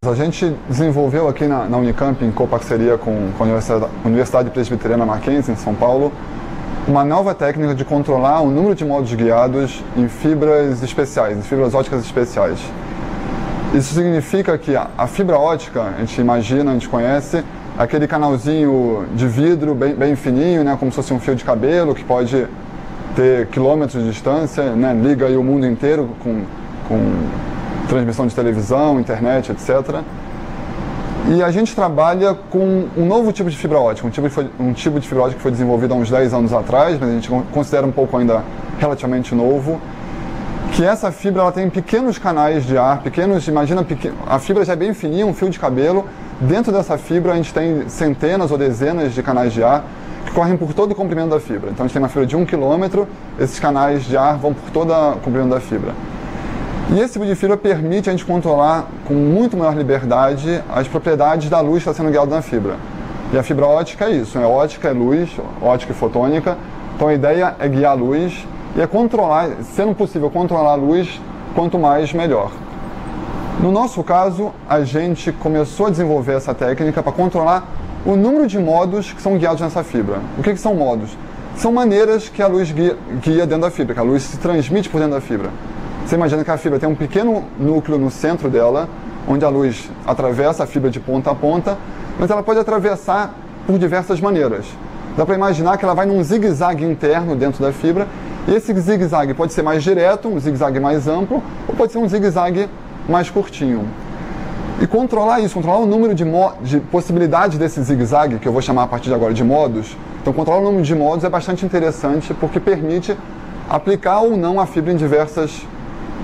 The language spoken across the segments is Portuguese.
A gente desenvolveu aqui na Unicamp, em coparceria com a Universidade Presbiteriana Mackenzie, em São Paulo, uma nova técnica de controlar o número de modos guiados em fibras especiais, em fibras óticas especiais. Isso significa que a fibra ótica, a gente imagina, a gente conhece, aquele canalzinho de vidro bem fininho, né, como se fosse um fio de cabelo, que pode ter quilômetros de distância, né, liga aí o mundo inteiro com transmissão de televisão, internet, etc. E a gente trabalha com um novo tipo de fibra ótica, um tipo de fibra ótica que foi desenvolvido há uns 10 anos atrás, mas a gente considera um pouco ainda relativamente novo, que essa fibra ela tem pequenos canais de ar, a fibra já é bem fininha, um fio de cabelo, dentro dessa fibra a gente tem centenas ou dezenas de canais de ar que correm por todo o comprimento da fibra. Então a gente tem uma fibra de 1 km, esses canais de ar vão por todo o comprimento da fibra. E esse tipo de fibra permite a gente controlar com muito maior liberdade as propriedades da luz que está sendo guiada na fibra. E a fibra ótica é isso, né? Ótica é luz, ótica e fotônica. Então a ideia é guiar a luz e é controlar, sendo possível controlar a luz, quanto mais melhor. No nosso caso, a gente começou a desenvolver essa técnica para controlar o número de modos que são guiados nessa fibra. O que são modos? São maneiras que a luz guia dentro da fibra, que a luz se transmite por dentro da fibra. Você imagina que a fibra tem um pequeno núcleo no centro dela, onde a luz atravessa a fibra de ponta a ponta, mas ela pode atravessar por diversas maneiras. Dá para imaginar que ela vai num zigue-zague interno dentro da fibra, e esse zigue-zague pode ser mais direto, um zigue-zague mais amplo, ou pode ser um zigue-zague mais curtinho. E controlar isso, controlar o número de possibilidades desse zigue-zague, que eu vou chamar a partir de agora de modos. Então controlar o número de modos é bastante interessante, porque permite aplicar ou não a fibra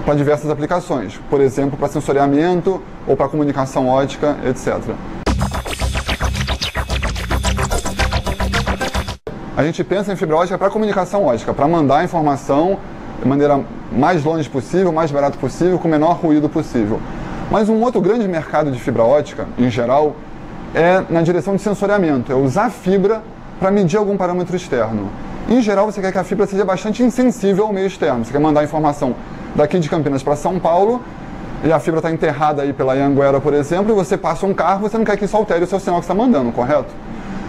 para diversas aplicações, por exemplo, para sensoriamento ou para comunicação ótica, etc. A gente pensa em fibra ótica para comunicação ótica, para mandar a informação de maneira mais longe possível, mais barato possível, com o menor ruído possível. Mas um outro grande mercado de fibra ótica, em geral, é na direção de sensoriamento, é usar a fibra para medir algum parâmetro externo. Em geral, você quer que a fibra seja bastante insensível ao meio externo, você quer mandar a informação daqui de Campinas para São Paulo, e a fibra está enterrada aí pela Anhanguera, por exemplo, e você passa um carro, você não quer que isso altere o seu sinal que você está mandando, correto?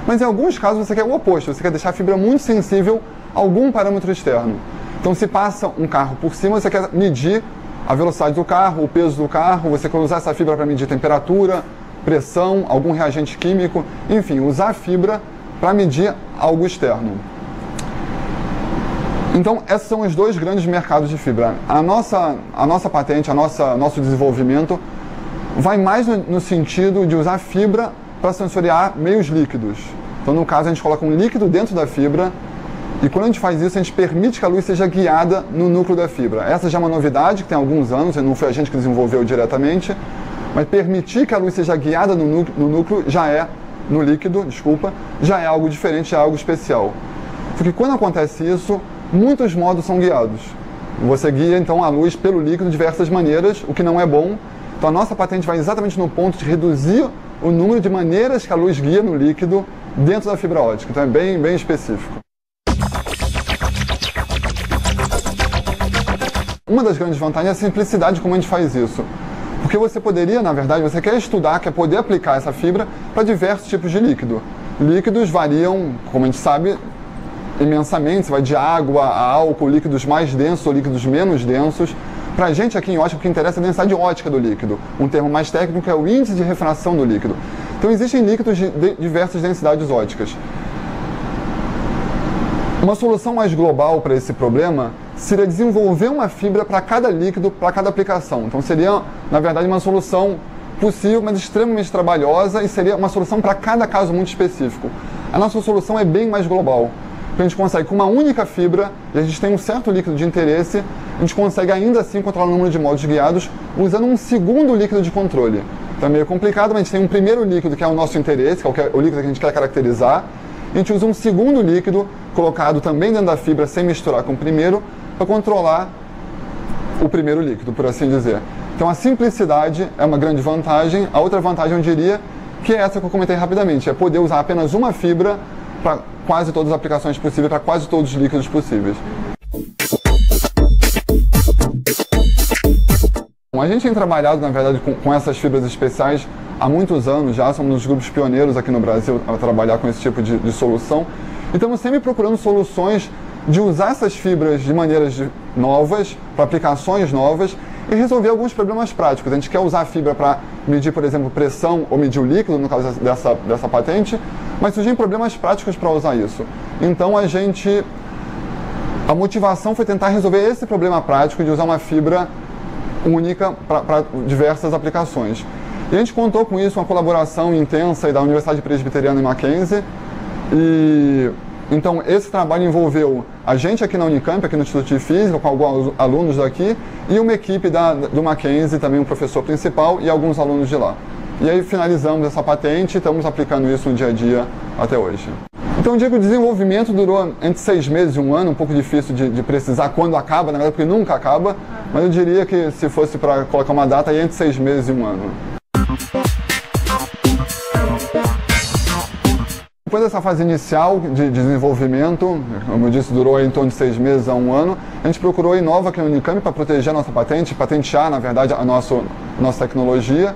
Mas em alguns casos você quer o oposto, você quer deixar a fibra muito sensível a algum parâmetro externo. Então se passa um carro por cima, você quer medir a velocidade do carro, o peso do carro, você quer usar essa fibra para medir temperatura, pressão, algum reagente químico, enfim, usar a fibra para medir algo externo. Então, esses são os dois grandes mercados de fibra. A nossa patente, nosso desenvolvimento vai mais no sentido de usar fibra para sensoriar meios líquidos. Então, no caso, a gente coloca um líquido dentro da fibra e quando a gente faz isso, a gente permite que a luz seja guiada no núcleo da fibra. Essa já é uma novidade que tem alguns anos, não foi a gente que desenvolveu diretamente, mas permitir que a luz seja guiada no núcleo já é, no líquido, desculpa, já é algo diferente, já é algo especial. Porque quando acontece isso, muitos modos são guiados. Você guia, então, a luz pelo líquido de diversas maneiras, o que não é bom. Então, a nossa patente vai exatamente no ponto de reduzir o número de maneiras que a luz guia no líquido dentro da fibra ótica. Então, é bem específico. Uma das grandes vantagens é a simplicidade de como a gente faz isso. Porque você poderia, na verdade, você quer estudar, quer poder aplicar essa fibra para diversos tipos de líquido. Líquidos variam, como a gente sabe, imensamente, você vai de água a álcool, líquidos mais densos ou líquidos menos densos. Para a gente aqui em ótica, o que interessa é a densidade ótica do líquido. Um termo mais técnico é o índice de refração do líquido. Então existem líquidos de diversas densidades óticas. Uma solução mais global para esse problema seria desenvolver uma fibra para cada líquido, para cada aplicação. Então seria, na verdade, uma solução possível, mas extremamente trabalhosa e seria uma solução para cada caso muito específico. A nossa solução é bem mais global. A gente consegue, com uma única fibra, e a gente tem um certo líquido de interesse, a gente consegue ainda assim controlar o número de modos guiados usando um segundo líquido de controle. Então é meio complicado, mas a gente tem um primeiro líquido que é o nosso interesse, que é o líquido que a gente quer caracterizar, e a gente usa um segundo líquido colocado também dentro da fibra sem misturar com o primeiro, para controlar o primeiro líquido, por assim dizer. Então a simplicidade é uma grande vantagem. A outra vantagem, eu diria, que é essa que eu comentei rapidamente, é poder usar apenas uma fibra para quase todas as aplicações possíveis, para quase todos os líquidos possíveis. A gente tem trabalhado, na verdade, com essas fibras especiais há muitos anos já, somos um dos grupos pioneiros aqui no Brasil a trabalhar com esse tipo de solução. E estamos sempre procurando soluções de usar essas fibras de maneiras novas, para aplicações novas, e resolver alguns problemas práticos. A gente quer usar a fibra para medir, por exemplo, pressão ou medir o líquido, no caso dessa patente, mas surgem problemas práticos para usar isso. Então a motivação foi tentar resolver esse problema prático de usar uma fibra única para diversas aplicações. E a gente contou com isso, uma colaboração intensa da Universidade Presbiteriana e Mackenzie. Então, esse trabalho envolveu a gente aqui na Unicamp, aqui no Instituto de Física, com alguns alunos daqui, e uma equipe do Mackenzie, também um professor principal e alguns alunos de lá. E aí finalizamos essa patente e estamos aplicando isso no dia a dia até hoje. Então, eu digo que o desenvolvimento durou entre 6 meses e 1 ano, um pouco difícil de precisar quando acaba, na verdade, porque nunca acaba, mas eu diria que se fosse para colocar uma data, aí entre 6 meses e 1 ano. Depois dessa fase inicial de desenvolvimento, como eu disse, durou em torno de 6 meses a 1 ano, a gente procurou a Inova aqui no Unicamp para proteger a nossa patente, patentear, na verdade, a nossa tecnologia,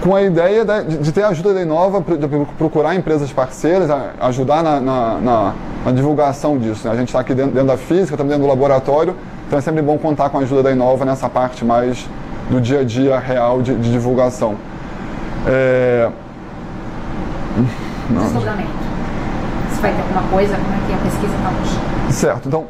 com a ideia de ter a ajuda da Inova, de procurar empresas parceiras, ajudar na divulgação disso. A gente está aqui dentro da física, também dentro do laboratório, então é sempre bom contar com a ajuda da Inova nessa parte mais do dia a dia real de divulgação. Desdobramento. Se vai ter alguma coisa, como é que a pesquisa está hoje? Certo. Então,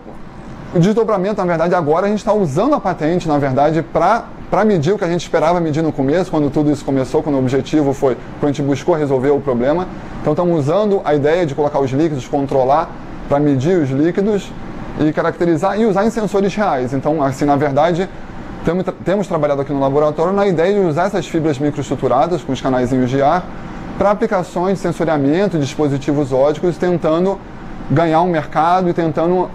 o desdobramento, na verdade, agora a gente está usando a patente, na verdade, para medir o que a gente esperava medir no começo, quando tudo isso começou, quando o objetivo foi, quando a gente buscou resolver o problema. Então, estamos usando a ideia de colocar os líquidos, controlar, para medir os líquidos e caracterizar e usar em sensores reais. Então, assim, na verdade, temos trabalhado aqui no laboratório na ideia de usar essas fibras microestruturadas com os canaizinhos de ar para aplicações de sensoriamento, dispositivos óticos, tentando ganhar um mercado e tentando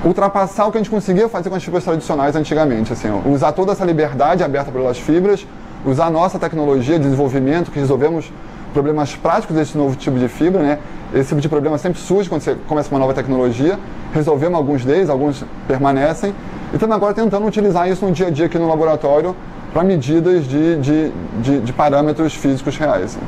ultrapassar o que a gente conseguia fazer com as fibras tradicionais antigamente. Assim, usar toda essa liberdade aberta pelas fibras, usar a nossa tecnologia de desenvolvimento, que resolvemos problemas práticos desse novo tipo de fibra, né? Esse tipo de problema sempre surge quando você começa uma nova tecnologia, resolvemos alguns deles, alguns permanecem, e estamos agora tentando utilizar isso no dia a dia aqui no laboratório para medidas de parâmetros físicos reais.